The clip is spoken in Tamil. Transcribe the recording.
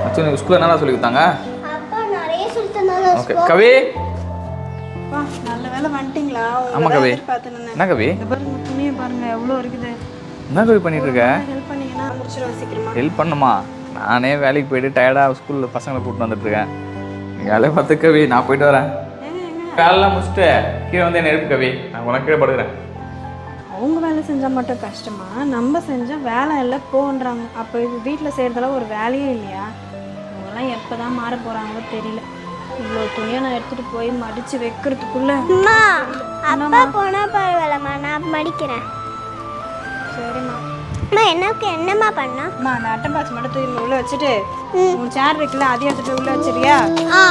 அச்சு நீ ஸ்கூல்ல என்னடா சொல்லி கொடுத்தாங்க? அப்பா நிறைய சொல்லி தந்தாங்க. ஓகே கவி. வா நல்ல வேளை வந்துட்டீங்களா? ஆமா கவி. என்ன கவி? இந்த பாருங்க துணியை பாருங்க எவ்வளோ இருக்குது. என்ன கவி பண்ணிட்டு இருக்க? ஹெல்ப் பண்ணீங்கன்னா முடிச்சிடுவேன் சீக்கிரமா. ஹெல்ப் பண்ணுமா? நானே வேலைக்கு போயிட்டு டயர்டாக ஸ்கூலில் பசங்களை கூப்பிட்டு வந்துட்டு இருக்கேன். வேலையை பார்த்து கவி நான் போயிட்டு வரேன். வேலைலாம் முடிச்சுட்டு கீழே வந்து என்ன எழுப்பு கவி, நான் உனக்கு கீழே படுக்கிறேன். அவங்க வேலை செஞ்சால் மட்டும் கஷ்டமா? நம்ம செஞ்சால் வேலை இல்லை போன்றாங்க. அப்போ இது வீட்டில் செய்கிறதெல்லாம் ஒரு வேலையே இல்லையா? அவங்கெல்லாம் எப்போ தான் மாற போகிறாங்களோ தெரியல. இவ்வளோ துணியை நான் எடுத்துகிட்டு போய் மடித்து வைக்கிறதுக்குள்ளே. அம்மா அப்பா போனா பரவாயில்லம்மா, நான் மடிக்கிறேன். சரிம்மா. அம்மா எனக்கு என்னம்மா பண்ணா? அம்மா அந்த அட்டை பாக்ஸ் மட்டும் தூக்கி உள்ள வச்சுட்டு உன் சேர் இருக்குல்ல அதையும் எடுத்துட்டு உள்ள வச்சிருக்கியா? ஆ